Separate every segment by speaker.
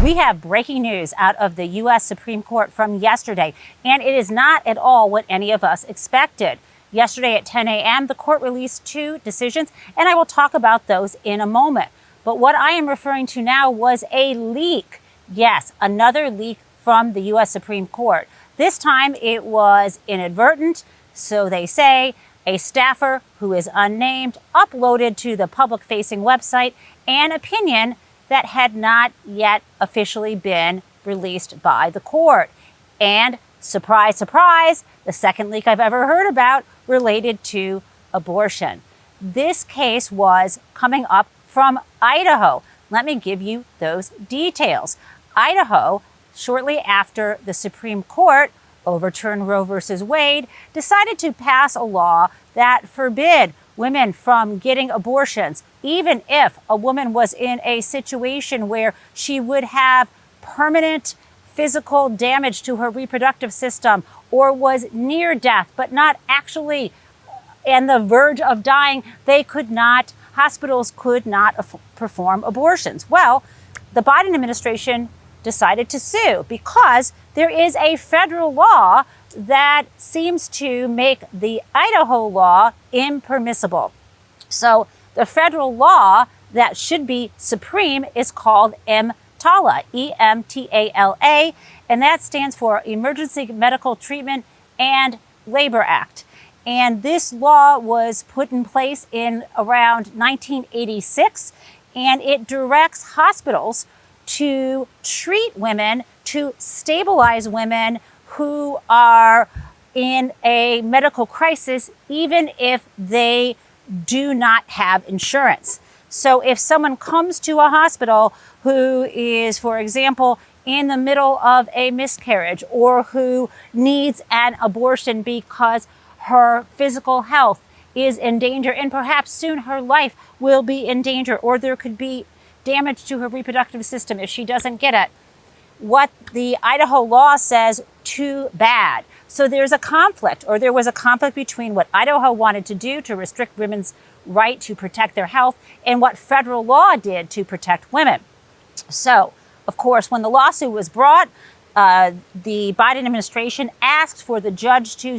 Speaker 1: We have breaking news out of the U.S. Supreme Court from yesterday, and it is not at all what any of us expected. Yesterday at 10 a.m., the court released 2 decisions, and I will talk about those in a moment. But what I am referring to now was a leak. Yes, another leak from the U.S. Supreme Court. This time it was inadvertent, so they say. A staffer who is unnamed uploaded to the public-facing website an opinion that had not yet officially been released by the court. And surprise, surprise, the second leak I've ever heard about related to abortion. This case was coming up from Idaho. Let me give you those details. Idaho, shortly after the Supreme Court overturned Roe versus Wade, decided to pass a law that forbid women from getting abortions, even if a woman was in a situation where she would have permanent physical damage to her reproductive system or was near death, but not actually on the verge of dying. Hospitals could not perform abortions. Well, the Biden administration decided to sue because there is a federal law that seems to make the Idaho law impermissible. So the federal law that should be supreme is called EMTALA, E-M-T-A-L-A, and that stands for Emergency Medical Treatment and Labor Act. And this law was put in place in around 1986, and it directs hospitals to treat women, to stabilize women who are in a medical crisis, even if they do not have insurance. So if someone comes to a hospital who is, for example, in the middle of a miscarriage or who needs an abortion because her physical health is in danger and perhaps soon her life will be in danger, or there could be damage to her reproductive system if she doesn't get it, what the Idaho law says, too bad. So there's a conflict, or there was a conflict between what Idaho wanted to do to restrict women's right to protect their health and what federal law did to protect women. So, of course, when the lawsuit was brought, the Biden administration asked for the judge to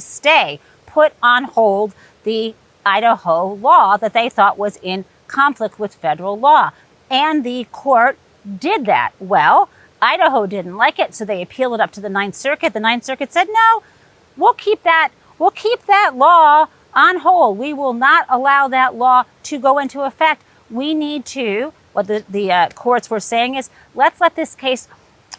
Speaker 1: put on hold the Idaho law that they thought was in conflict with federal law. And the court did that. Well, Idaho didn't like it, so they appealed it up to the Ninth Circuit. The Ninth Circuit said, no, we'll keep that law on hold. We will not allow that law to go into effect. We need to, what the courts were saying is, let's let this case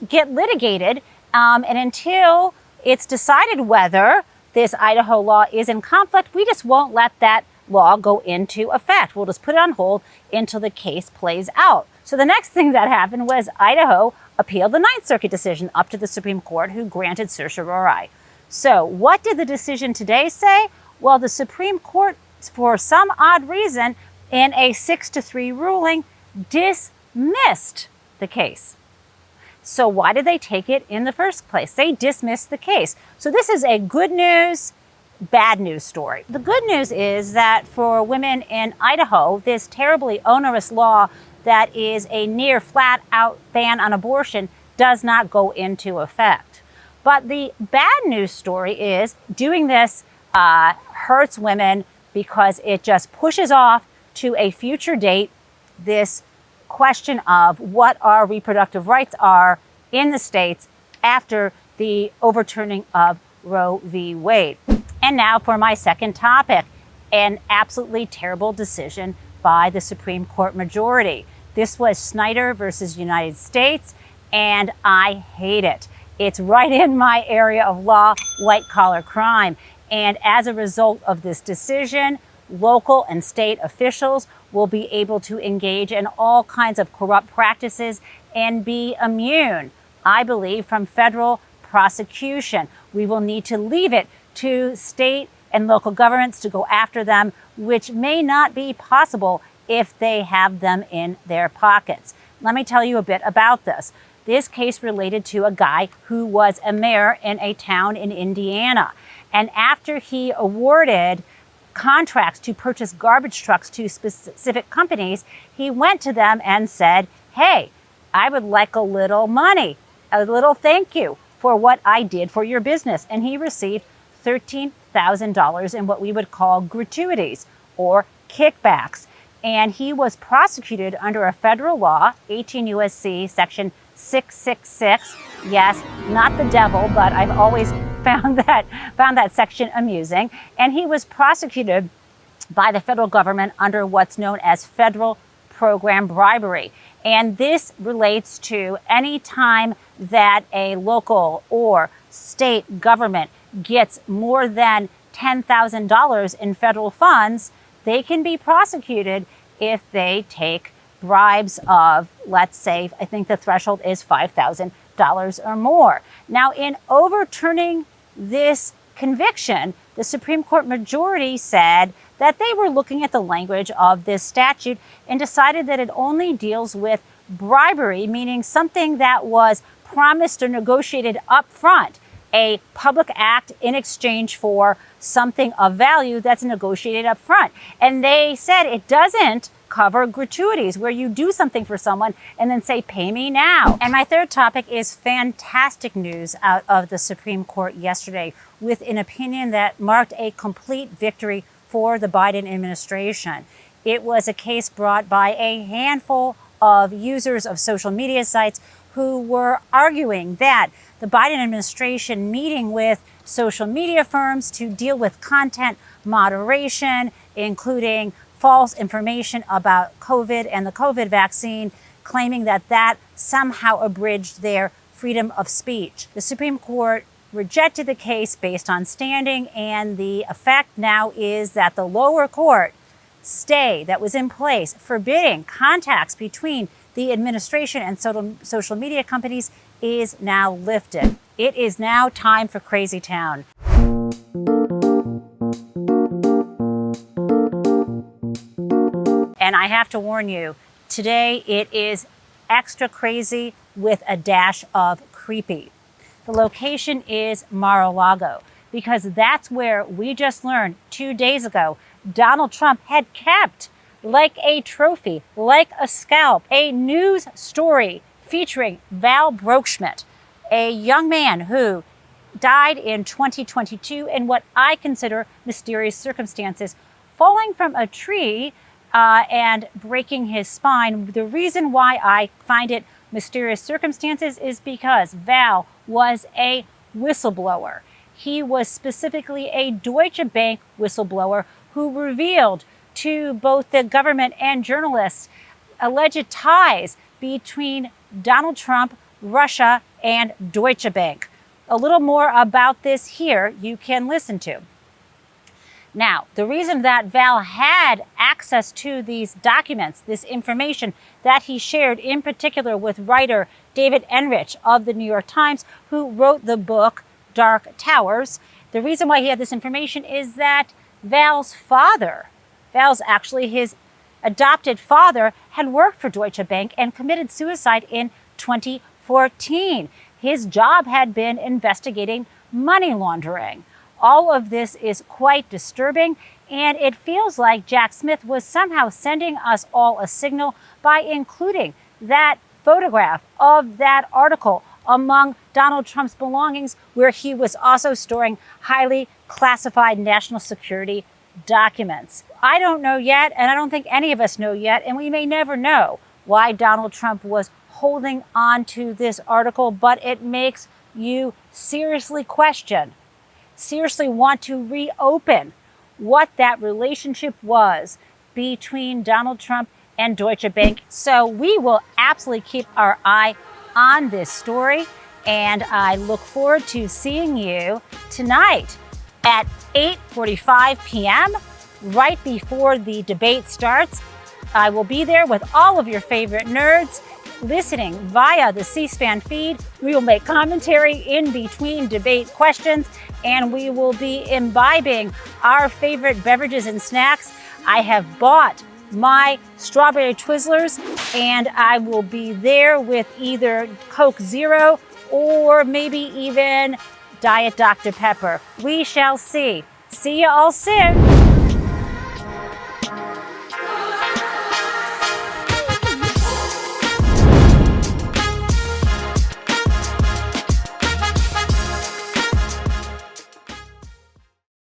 Speaker 1: get litigated, and until it's decided whether this Idaho law is in conflict, we just won't let that law go into effect. We'll just put it on hold until the case plays out. So the next thing that happened was Idaho appealed the Ninth Circuit decision up to the Supreme Court, who granted certiorari. So what did the decision today say? Well, the Supreme Court, for some odd reason, in a 6-3 ruling, dismissed the case. So why did they take it in the first place? They dismissed the case. So this is a good news, bad news story. The good news is that for women in Idaho, this terribly onerous law that is a near flat out ban on abortion does not go into effect. But the bad news story is doing this hurts women because it just pushes off to a future date this question of what our reproductive rights are in the states after the overturning of Roe v. Wade. And now for my second topic, an absolutely terrible decision by the Supreme Court majority. This was Snyder versus United States, and I hate it. It's right in my area of law, white-collar crime. And as a result of this decision, local and state officials will be able to engage in all kinds of corrupt practices and be immune, I believe, from federal prosecution. We will need to leave it to state and local governments to go after them, which may not be possible if they have them in their pockets. Let me tell you a bit about this. This case related to a guy who was a mayor in a town in Indiana. And after he awarded contracts to purchase garbage trucks to specific companies, he went to them and said, hey, I would like a little money, a little thank you for what I did for your business. And he received $13,000 in what we would call gratuities or kickbacks. And he was prosecuted under a federal law, 18 U.S.C. section 666. Yes, not the devil, but I've always found that section amusing. And he was prosecuted by the federal government under what's known as federal program bribery. And this relates to any time that a local or state government gets more than $10,000 in federal funds, they can be prosecuted if they take bribes of, let's say, I think the threshold is $5,000 or more. Now, in overturning this conviction, the Supreme Court majority said that they were looking at the language of this statute and decided that it only deals with bribery, meaning something that was promised or negotiated up front, a public act in exchange for something of value that's negotiated up front. And they said it doesn't cover gratuities, where you do something for someone and then say, pay me now. And my third topic is fantastic news out of the Supreme Court yesterday, with an opinion that marked a complete victory for the Biden administration. It was a case brought by a handful of users of social media sites who were arguing that the Biden administration meeting with social media firms to deal with content moderation, including false information about COVID and the COVID vaccine, claiming that that somehow abridged their freedom of speech. The Supreme Court rejected the case based on standing, and the effect now is that the lower court stay that was in place forbidding contacts between the administration and social media companies is now lifted. It is now time for Crazy Town. And I have to warn you, today it is extra crazy with a dash of creepy. The location is Mar-a-Lago, because that's where we just learned 2 days ago Donald Trump had kept, like a trophy, like a scalp, a news story featuring Val Broekschmidt, a young man who died in 2022 in what I consider mysterious circumstances, falling from a tree and breaking his spine. The reason why I find it mysterious circumstances is because Val was a whistleblower. He was specifically a Deutsche Bank whistleblower who revealed to both the government and journalists alleged ties between Donald Trump, Russia, and Deutsche Bank. A little more about this here you can listen to. Now, the reason that Val had access to these documents, this information that he shared in particular with writer David Enrich of the New York Times, who wrote the book Dark Towers, the reason why he had this information is that Val's actually his adopted father, had worked for Deutsche Bank and committed suicide in 2014. His job had been investigating money laundering. All of this is quite disturbing, and it feels like Jack Smith was somehow sending us all a signal by including that photograph of that article among Donald Trump's belongings, where he was also storing highly classified national security documents. I don't know yet, and I don't think any of us know yet, and we may never know why Donald Trump was holding on to this article, but it makes you seriously question, seriously want to reopen what that relationship was between Donald Trump and Deutsche Bank. So we will absolutely keep our eye on this story, and I look forward to seeing you tonight at 8:45 p.m. right before the debate starts. I will be there with all of your favorite nerds listening via the C-SPAN feed. We will make commentary in between debate questions, and we will be imbibing our favorite beverages and snacks. I have bought my strawberry Twizzlers, and I will be there with either Coke Zero or maybe even Diet Dr. Pepper. We shall see. See you all soon.